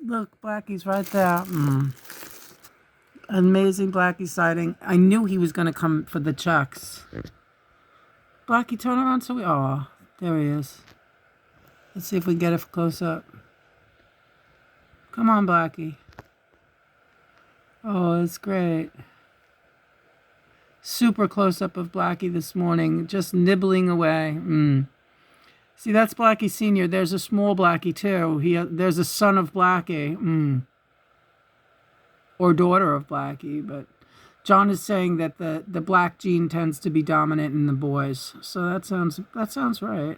Look, Blackie's right there. Amazing Blackie sighting. I knew he was going to come for the checks. Blackie, turn around so we... Oh, there he is. Let's see if we can get it close up. Come on, Blackie. Oh, it's great. Super close up of Blackie this morning. Just nibbling away. See, that's Blackie Sr. There's a small Blackie, too. There's a son of Blackie. Or daughter of Blackie. But John is saying that the black gene tends to be dominant in the boys. So that sounds right.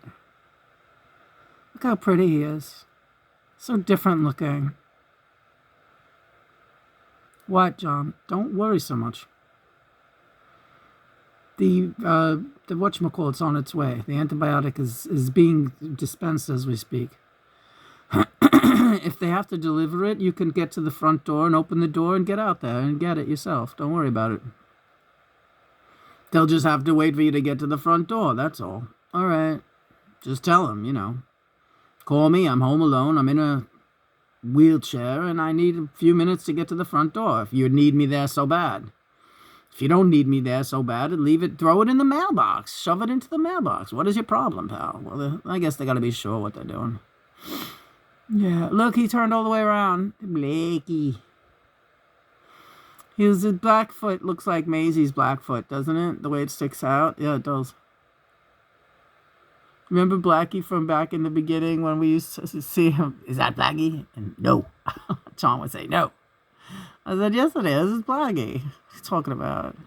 Look how pretty he is. So different looking. What, John? Don't worry so much. The whatchamacallit's on its way. The antibiotic is being dispensed as we speak. If they have to deliver it, you can get to the front door and open the door and get out there and get it yourself. Don't worry about it. They'll just have to wait for you to get to the front door, that's all. All right. Just tell them, Call me, I'm home alone, I'm in a wheelchair, and I need a few minutes to get to the front door if you need me there so bad. If you don't need me there so bad, throw it in the mailbox. Shove it into the mailbox. What is your problem, pal? Well, I guess they got to be sure what they're doing. Yeah, look, he turned all the way around. Blackie. His Blackfoot looks like Maisie's Blackfoot, doesn't it? The way it sticks out. Yeah, it does. Remember Blackie from back in the beginning when we used to see him? Is that Blackie? And no. John would say no. I said, yes it is. It's Blackie. He's talking about.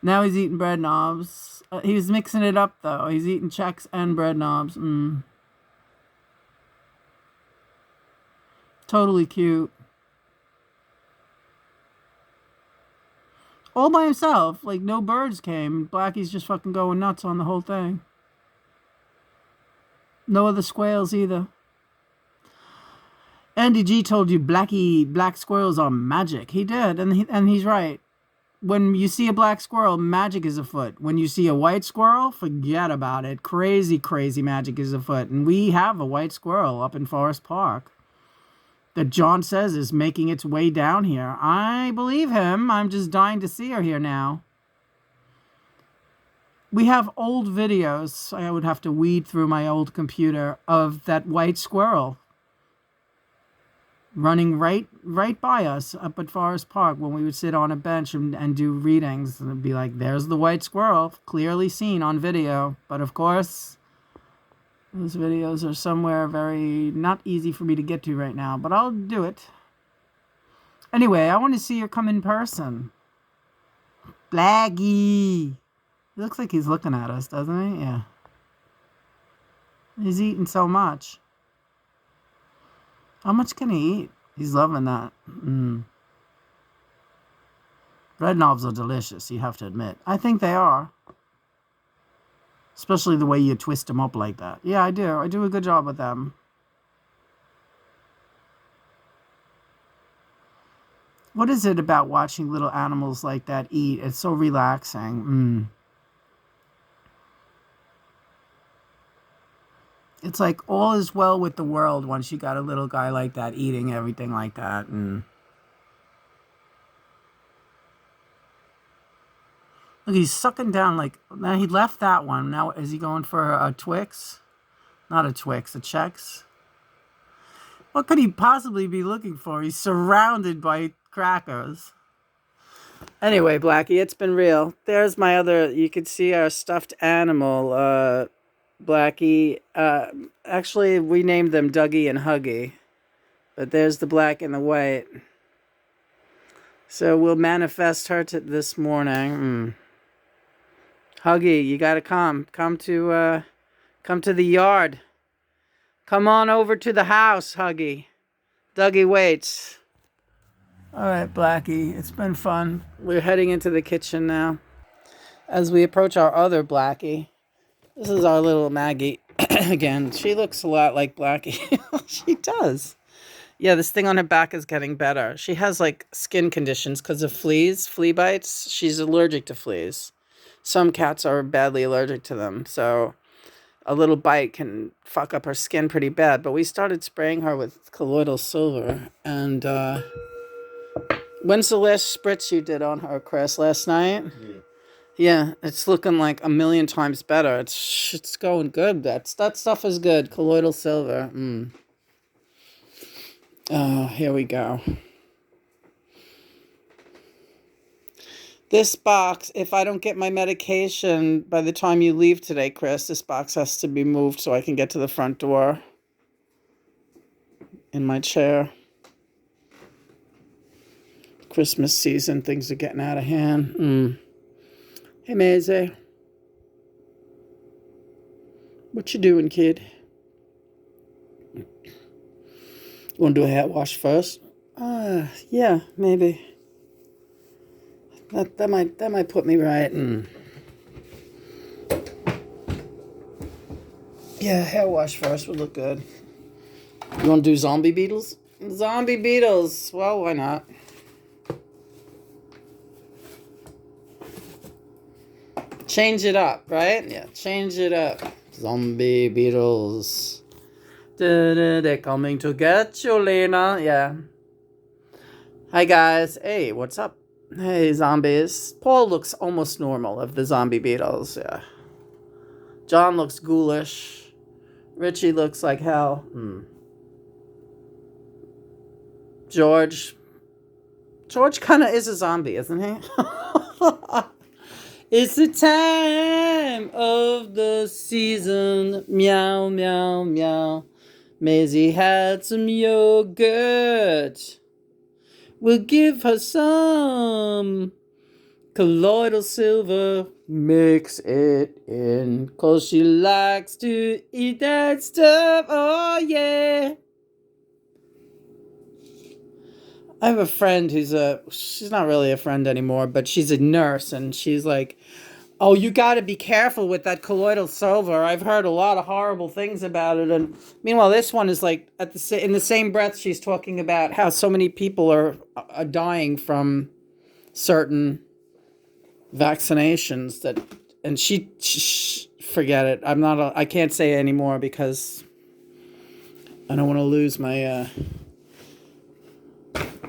Now he's eating bread knobs. He's mixing it up though. He's eating Chex and bread knobs. Totally cute. All by himself. Like no birds came. Blackie's just fucking going nuts on the whole thing. No other squirrels either. Andy G told you black squirrels are magic. He did, and he's right. When you see a black squirrel, magic is afoot. When you see a white squirrel, forget about it. Crazy, crazy magic is afoot. And we have a white squirrel up in Forest Park that John says is making its way down here. I believe him. I'm just dying to see her here now. We have old videos. I would have to weed through my old computer of that white squirrel running right by us up at Forest Park when we would sit on a bench and do readings. And it'd be like, there's the white squirrel, clearly seen on video. But of course, those videos are somewhere very not easy for me to get to right now. But I'll do it. Anyway, I want to see her come in person. Blackie. He looks like he's looking at us, doesn't he? Yeah. He's eating so much. How much can he eat? He's loving that. Bread knobs are delicious, you have to admit. I think they are. Especially the way you twist them up like that. Yeah, I do. I do a good job with them. What is it about watching little animals like that eat? It's so relaxing. It's like all is well with the world once you got a little guy like that eating everything like that. Look, he's sucking down like... Now he left that one. Now is he going for a Twix? Not a Twix, a Chex? What could he possibly be looking for? He's surrounded by crackers. Anyway, Blackie, it's been real. There's my other... You can see our stuffed animal... Blackie, actually we named them Dougie and Huggy, but there's the black and the white. So we'll manifest her this morning. Huggy, you gotta come to the yard. Come on over to the house, Huggy. Dougie waits. All right, Blackie, it's been fun. We're heading into the kitchen now as we approach our other Blackie. This is our little Maggie. Again, she looks a lot like Blackie. She does. Yeah, this thing on her back is getting better. She has, like, skin conditions because of flea bites. She's allergic to fleas. Some cats are badly allergic to them. So a little bite can fuck up her skin pretty bad. But we started spraying her with colloidal silver. And when's the last spritz you did on her, Chris? Last night? Yeah, it's looking like a million times better. It's going good. That stuff is good. Colloidal silver. Here we go. This box, if I don't get my medication by the time you leave today, Chris, this box has to be moved so I can get to the front door in my chair. Christmas season, things are getting out of hand. Hey, Maisie. What you doing, kid? You want to do a hat wash first? Yeah, maybe. That might put me right. Yeah, hair wash first would look good. You want to do zombie beetles? Zombie beetles. Well, why not? Change it up, right? Yeah, change it up. Zombie beetles. They're coming to get you, Lena. Yeah. Hi, guys. Hey, what's up? Hey, zombies. Paul looks almost normal of the zombie beetles, yeah. John looks ghoulish. Richie looks like hell. George kind of is a zombie, isn't he? It's the time of the season. Meow, meow, meow. Maisie had some yogurt. We'll give her some colloidal silver. Mix it in, 'cause she likes to eat that stuff. Oh, yeah. I have a friend she's not really a friend anymore, but she's a nurse, and she's like, oh, you got to be careful with that colloidal silver. I've heard a lot of horrible things about it. And meanwhile, this one is like in the same breath, she's talking about how so many people are dying from certain vaccinations and she forget it. I can't say it anymore because I don't want to lose my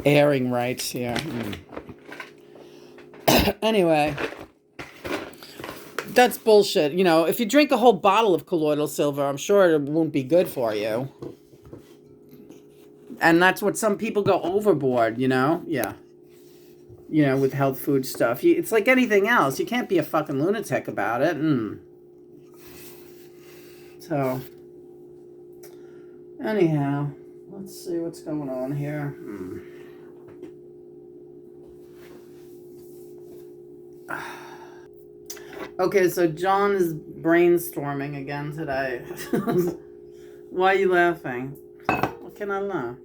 airing rights here. Anyway. That's bullshit. You know, if you drink a whole bottle of colloidal silver, I'm sure it won't be good for you. And that's what some people go overboard, you know? Yeah. You know, with health food stuff. It's like anything else. You can't be a fucking lunatic about it. So, anyhow, let's see what's going on here. Okay, so John is brainstorming again today. Why are you laughing? What can I laugh?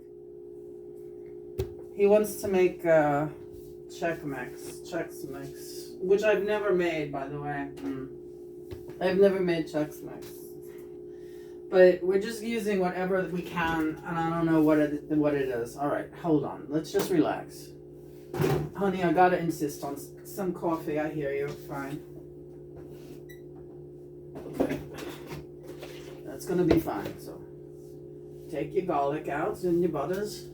He wants to make Chex Mix, which I've never made, by the way. I've never made Chex Mix, but we're just using whatever we can, and I don't know what it is. All right, hold on. Let's just relax, honey. I gotta insist on some coffee. I hear you. Fine. Okay, that's gonna be fine. So, take your garlic out and your butters.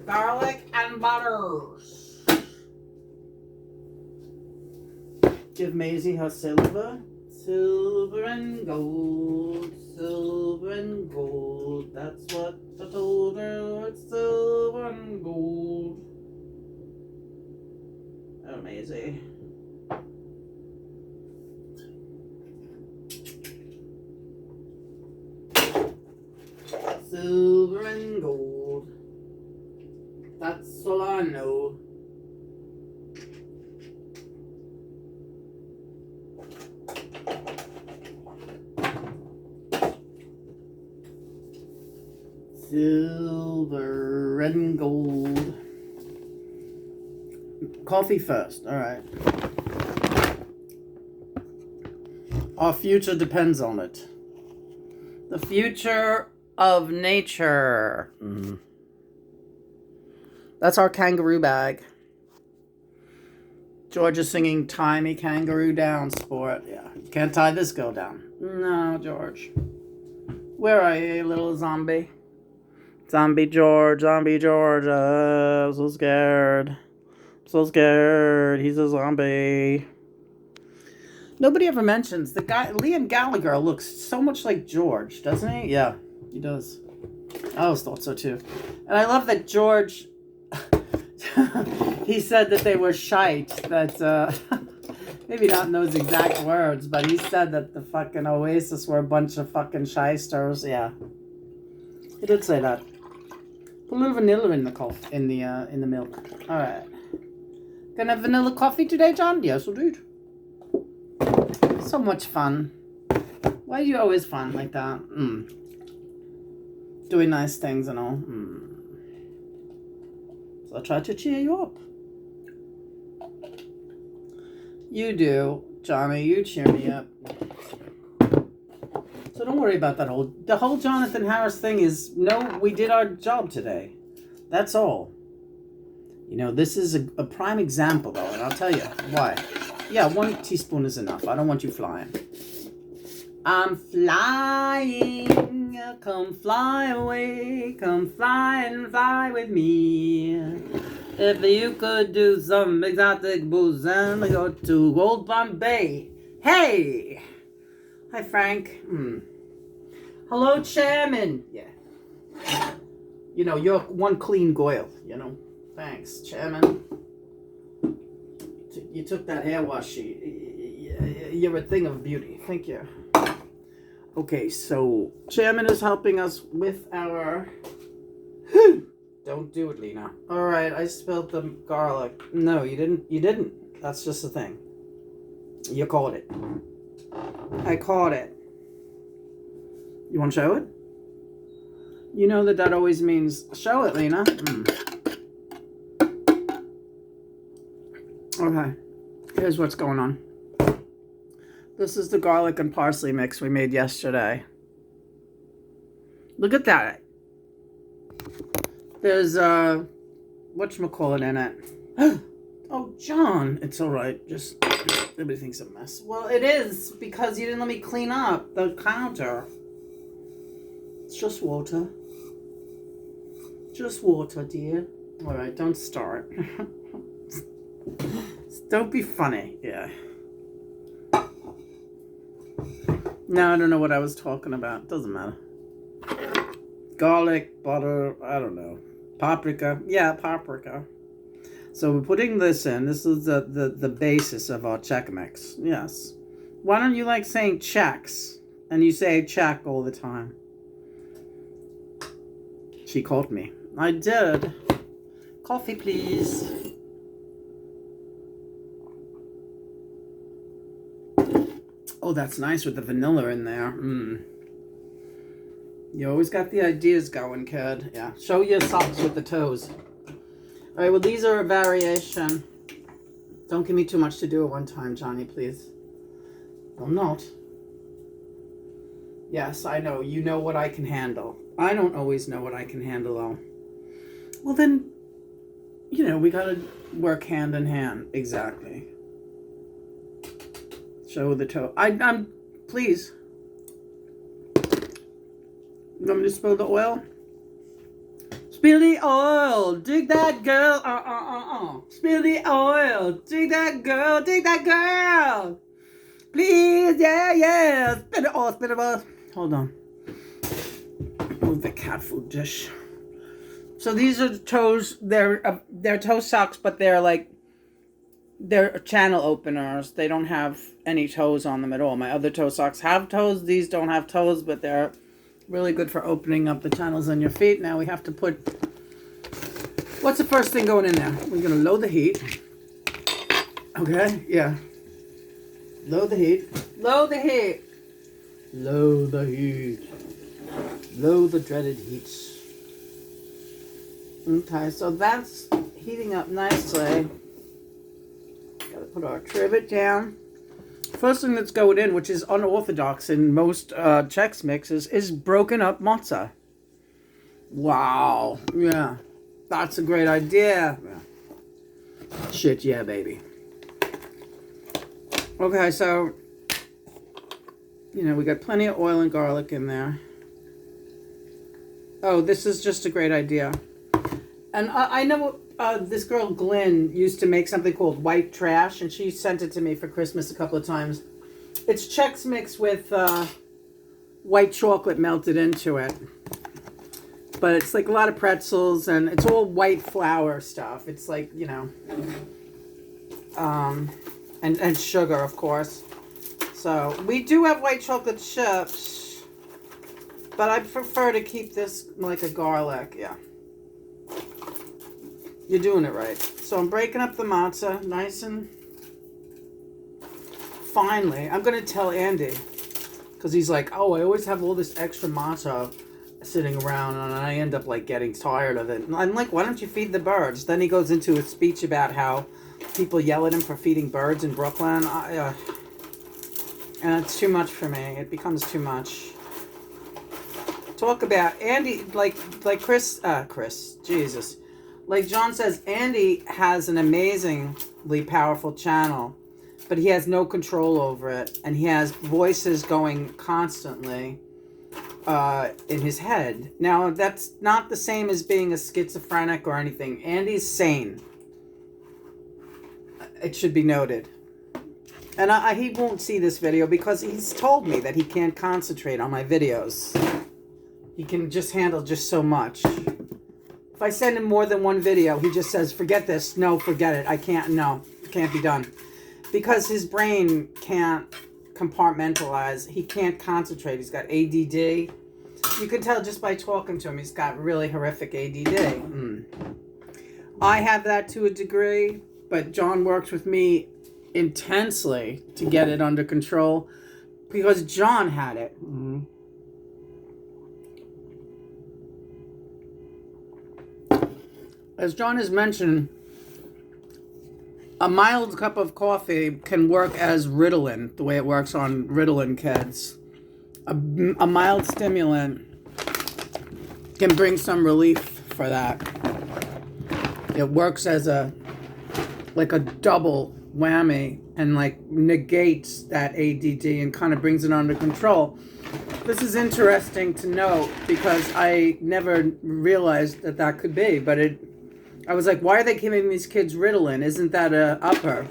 Garlic and butters. Give Maisie her silver. Silver and gold. Silver and gold. That's what I told her. It's silver and gold. Oh, Maisie. Silver and gold. That's all I know. Silver and gold. Coffee first. All right. Our future depends on it. The future of nature. That's our kangaroo bag. George is singing "Tie Me Kangaroo Down" sport. Yeah, you can't tie this girl down. No, George. Where are you, little zombie? Zombie George, Zombie George. I'm so scared. I'm so scared. He's a zombie. Nobody ever mentions the guy. Liam Gallagher looks so much like George, doesn't he? Yeah, he does. I always thought so too. And I love that George. He said that they were shite. That maybe not in those exact words, but he said that the fucking Oasis were a bunch of fucking shysters. Yeah, he did say that. Put a little vanilla in the coffee, in the milk. All right. Gonna have vanilla coffee today, John? Yes, dude. So much fun. Why are you always fun like that? Doing nice things and all. So I try to cheer you up. You do, Johnny. You cheer me up. So don't worry about that the whole Jonathan Harris thing is, no, we did our job today. That's all. You know, this is a prime example, though, and I'll tell you why. Yeah, 1 teaspoon is enough. I don't want you flying. I'm flying. Come fly away. Come fly and fly with me. If you could do some exotic booze and go to Old Bombay. Hey! Hi, Frank. Hello, Chairman. Yeah. You know, you're one clean goyle, you know. Thanks, Chairman. You took that hair wash. You're a thing of beauty. Thank you. Okay, so Chairman is helping us with our... Don't do it, Lena. All right, I spilled the garlic. No, you didn't. You didn't. That's just a thing. You caught it. I caught it. You want to show it? You know that always means show it, Lena. Okay, here's what's going on. This is the garlic and parsley mix we made yesterday. Look at that. There's whatchamacallit in it. Oh, John, it's all right. Just everything's a mess. Well, it is because you didn't let me clean up the counter. It's just water. Just water, dear. All right, don't start. Don't be funny. Yeah. No, I don't know what I was talking about. Doesn't matter. Garlic, butter, I don't know. Paprika. Yeah, paprika. So we're putting this in. This is the basis of our Czech mix. Yes. Why don't you like saying Czechs? And you say Czech all the time. She called me. I did. Coffee, please. Oh, that's nice with the vanilla in there. You always got the ideas going, kid. Yeah. Show your socks with the toes. All right, well, these are a variation. Don't give me too much to do at one time, Johnny, please. I'm not. Yes, I know. You know what I can handle. I don't always know what I can handle, though. Well, then, you know, we got to work hand in hand. Exactly. Show the toe. I'm, please. You want me to spill the oil? Spill the oil. Dig that girl. Spill the oil. Dig that girl. Dig that girl. Please. Yeah. Spill the oil. Spill the oil. Hold on. Move the cat food dish. So these are toes. They're toe socks, but they're channel openers. They don't have any toes on them at all. My other toe socks have toes. These don't have toes, but they're really good for opening up the channels on your feet. Now we have to put... What's the first thing going in there? We're going to load the heat. Okay? Yeah. Load the heat. Load the heat. Load the heat. Load the dreaded heat. Okay, so that's heating up nicely. Gotta put our trivet down. First thing that's going in, which is unorthodox in most Czech mixes, is broken up matzah. Wow. Yeah. That's a great idea. Yeah. Shit, yeah, baby. Okay, so You know, we got plenty of oil and garlic in there. Oh, this is just a great idea. And I know this girl, Glenn, used to make something called white trash, and she sent it to me for Christmas a couple of times. It's Chex Mix with white chocolate melted into it. But it's like a lot of pretzels, and it's all white flour stuff. It's like, you know, and sugar, of course. So we do have white chocolate chips, but I prefer to keep this like a garlic. Yeah. You're doing it right. So I'm breaking up the matzah nice and finely. I'm going to tell Andy, because he's like, oh, I always have all this extra matzah sitting around, and I end up like getting tired of it. And I'm like, why don't you feed the birds? Then he goes into a speech about how people yell at him for feeding birds in Brooklyn. And it's too much for me. It becomes too much. Talk about Andy, like Chris, Jesus. Like John says, Andy has an amazingly powerful channel, but he has no control over it. And he has voices going constantly in his head. Now, that's not the same as being a schizophrenic or anything. Andy's sane. It should be noted. And he won't see this video because he's told me that he can't concentrate on my videos. He can just handle just so much. If I send him more than one video, he just says, forget this. No, forget it. I can't. No, it can't be done. Because his brain can't compartmentalize. He can't concentrate. He's got ADD. You can tell just by talking to him. He's got really horrific ADD. I have that to a degree, but John worked with me intensely to get it under control because John had it. As John has mentioned, a mild cup of coffee can work as Ritalin, the way it works on Ritalin kids. A mild stimulant can bring some relief for that. It works as a double whammy and like negates that ADD and kind of brings it under control. This is interesting to note because I never realized that could be, but I was like, why are they giving these kids Ritalin? Isn't that a upper?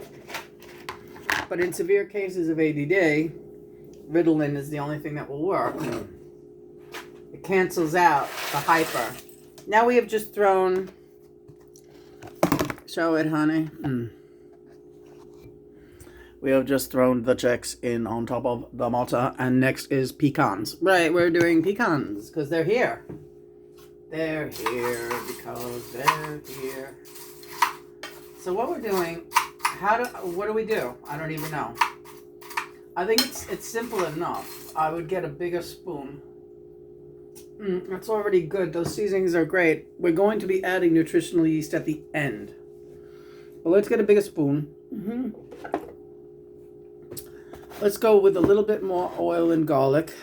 But in severe cases of ADD, Ritalin is the only thing that will work. It cancels out the hyper. Now we have just thrown... Show it, honey. We have just thrown the checks in on top of the matzah, and next is pecans. Right, we're doing pecans because they're here. They're here because they're here. So what we're doing, what do we do? I don't even know. I think it's simple enough. I would get a bigger spoon. That's already good. Those seasonings are great. We're going to be adding nutritional yeast at the end. But let's get a bigger spoon. Let's go with a little bit more oil and garlic,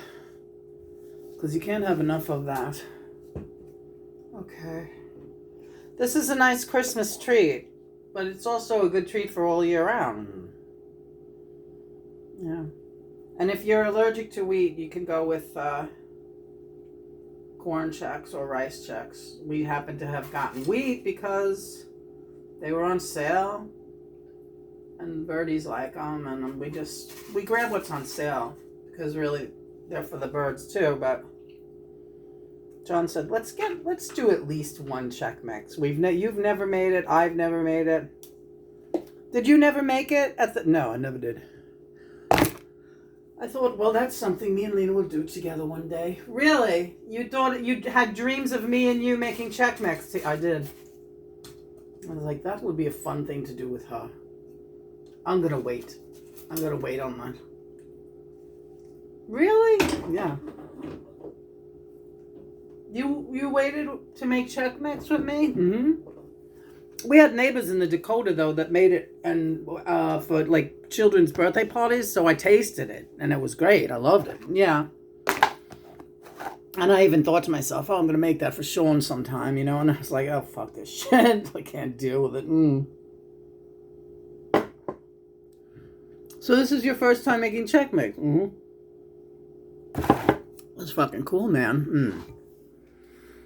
because you can't have enough of that. Okay. This is a nice Christmas treat, but it's also a good treat for all year round. Yeah. And if you're allergic to wheat, you can go with corn checks or rice checks. We happen to have gotten wheat because they were on sale. And Birdie's like, and we grab what's on sale because really they're for the birds too. But John said, let's do at least one Chex Mix. You've never made it. I've never made it. Did you never make it? No, I never did. I thought, well, that's something me and Lena will do together one day. Really? You thought you had dreams of me and you making Chex Mix? I did. I was like, that would be a fun thing to do with her. I'm going to wait. I'm going to wait on that. Really? Yeah. You waited to make Chex Mix with me? We had neighbors in the Dakota, though, that made it and for, like, children's birthday parties, so I tasted it, and it was great. I loved it. Yeah. And I even thought to myself, I'm going to make that for Sean sometime, you know, and I was like, oh, fuck this shit. I can't deal with it. So this is your first time making Chex Mix? That's fucking cool, man.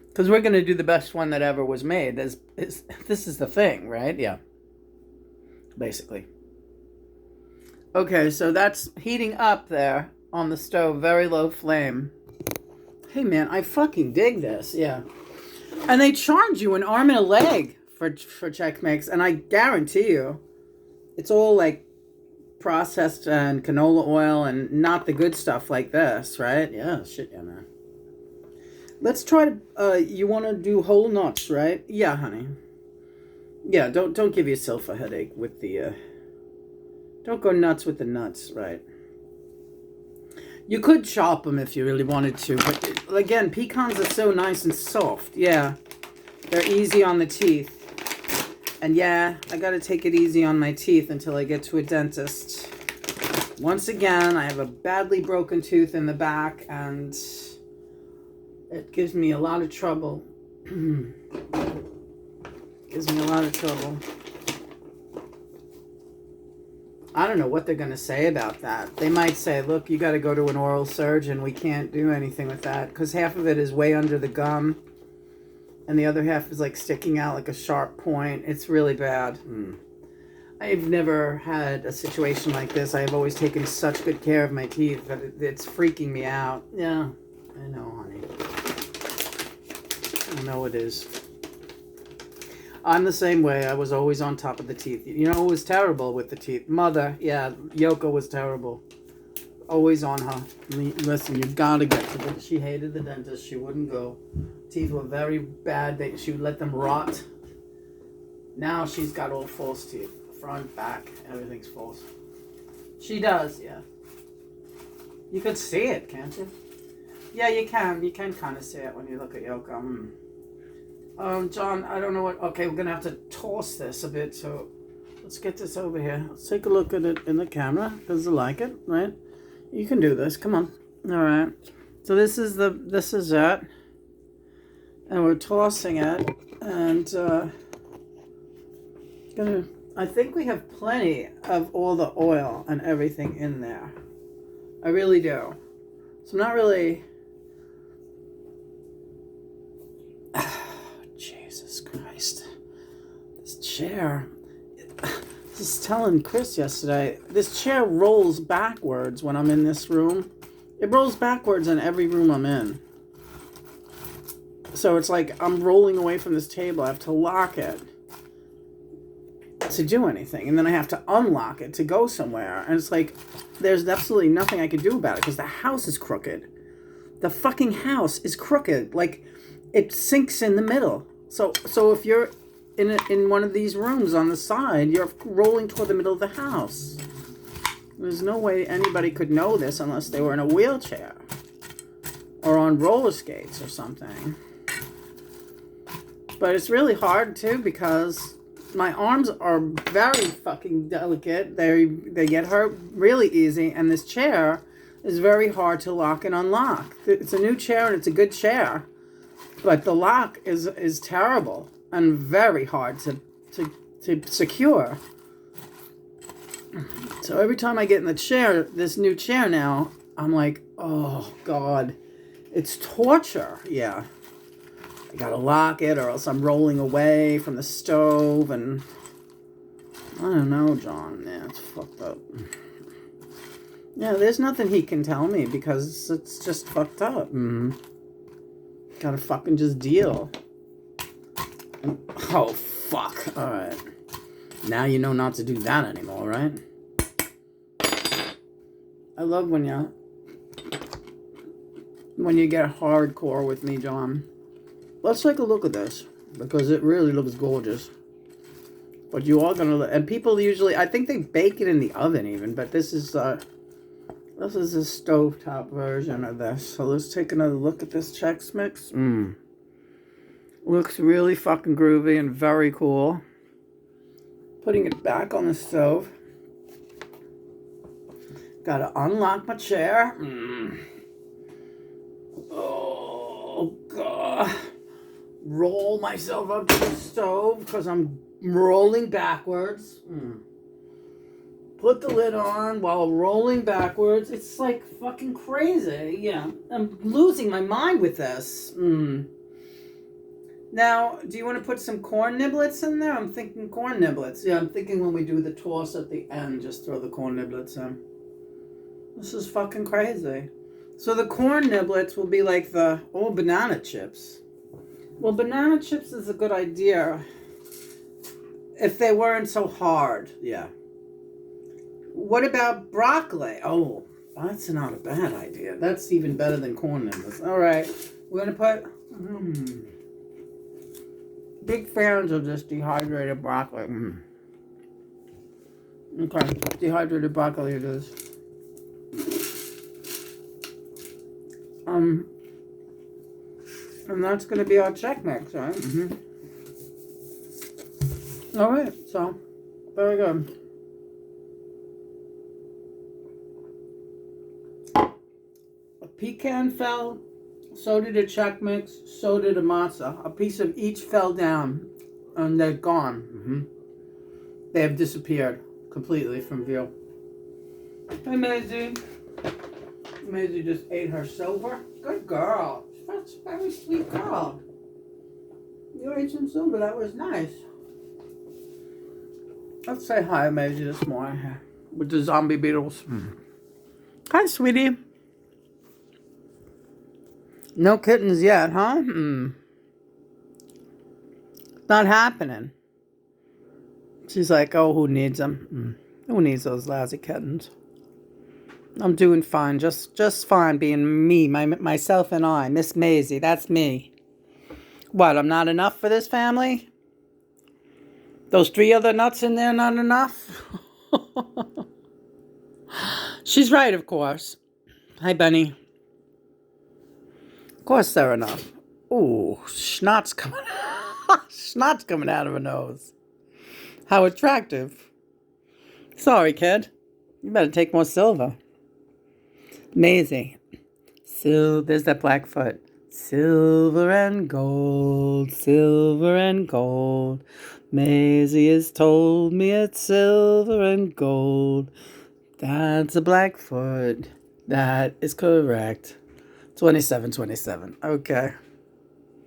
Because we're going to do the best one that ever was made. This is the thing, right? Yeah. Basically. Okay, so that's heating up there on the stove. Very low flame. Hey, man, I fucking dig this. Yeah. And they charge you an arm and a leg for Chex Mix. And I guarantee you, it's all like processed and canola oil and not the good stuff like this, right? Yeah, shit, yeah, man. Let's try to, you want to do whole nuts, right? Yeah, honey. Yeah, don't give yourself a headache with the, don't go nuts with the nuts, right? You could chop them if you really wanted to, but again, pecans are so nice and soft. Yeah, they're easy on the teeth. And yeah, I gotta take it easy on my teeth until I get to a dentist. Once again, I have a badly broken tooth in the back, and it gives me a lot of trouble. Gives me a lot of trouble. I don't know what they're going to say about that. They might say, look, you got to go to an oral surgeon. We can't do anything with that. Because half of it is way under the gum. And the other half is like sticking out like a sharp point. It's really bad. I've never had a situation like this. I've always taken such good care of my teeth that it's freaking me out. Yeah, I know, honey. I know it is. I'm the same way. I was always on top of the teeth. You know, it was terrible with the teeth. Mother, yeah, Yoko was terrible. Always on her. Listen, you gotta get to the... She hated the dentist. She wouldn't go. Teeth were very bad. She would let them rot. Now she's got all false teeth. Front, back, everything's false. She does, yeah. You could see it, can't you? Yeah, you can. You can kind of see it when you look at Yoko. John, I don't know what... Okay, we're going to have to toss this a bit, so let's get this over here. Let's take a look at it in the camera. Does it like it, right? You can do this. Come on. All right. So this is it. And we're tossing it. And I think we have plenty of all the oil and everything in there. I really do. So I'm not really... Jesus Christ. This chair... I was telling Chris yesterday, this chair rolls backwards when I'm in this room. It rolls backwards in every room I'm in. So it's like I'm rolling away from this table. I have to lock it to do anything. And then I have to unlock it to go somewhere. And it's like, there's absolutely nothing I can do about it because the house is crooked. The fucking house is crooked. Like, it sinks in the middle. So if you're in one of these rooms on the side, you're rolling toward the middle of the house. There's no way anybody could know this unless they were in a wheelchair or on roller skates or something. But it's really hard too because my arms are very fucking delicate. They get hurt really easy, and this chair is very hard to lock and unlock. It's a new chair and it's a good chair, but the lock is terrible and very hard to secure. So every time I get in the chair, this new chair now, I'm like, oh God, it's torture. Yeah. I gotta lock it or else I'm rolling away from the stove, and I don't know, John. Yeah, it's fucked up. Yeah, there's nothing he can tell me because it's just fucked up. Gotta fucking just deal. Oh, fuck. Alright. Now you know not to do that anymore, right? I love when you get hardcore with me, John. Let's take a look at this, because it really looks gorgeous. But you are gonna, and people usually, I think they bake it in the oven even, but this is a stovetop version of this. So let's take another look at this Chex Mix. Looks really fucking groovy and very cool. Putting it back on the stove. Gotta unlock my chair. Oh, God. Roll myself up to the stove because I'm rolling backwards. Put the lid on while rolling backwards. It's like fucking crazy. Yeah, I'm losing my mind with this. Now, do you want to put some corn niblets in there? I'm thinking corn niblets. Yeah, I'm thinking when we do the toss at the end, just throw the corn niblets in. This is fucking crazy. So the corn niblets will be like the banana chips. Well, banana chips is a good idea if they weren't so hard. Yeah. What about broccoli? Oh, that's not a bad idea. That's even better than corn niblets. All right, we're gonna put. Big fans of this dehydrated broccoli. Okay, dehydrated broccoli it is. And that's gonna be our Chex Mix, right? All right, so very good. A pecan fell, so did a Chex Mix, so did a matzah. A piece of each fell down, and they're gone. They have disappeared completely from view. Hey, Maisie. Maisie just ate her silver. Good girl. That's a very sweet girl. You ate some silver. That was nice. Let's say hi, Maisie, this morning with the zombie beetles. Hi, sweetie. No kittens yet, huh? Not happening. She's like, oh, who needs them? Who needs those lousy kittens? I'm doing fine, just fine being me, myself and I, Miss Maisie. That's me. What? I'm not enough for this family? Those 3 other nuts in there not enough? She's right, of course. Hi, Bunny. Of course they're enough. Ooh, snot's coming out of her nose. How attractive. Sorry, kid. You better take more silver. Maisie. There's that Blackfoot. Silver and gold, silver and gold. Maisie has told me it's silver and gold. That's a Blackfoot. That is correct. 27. Okay.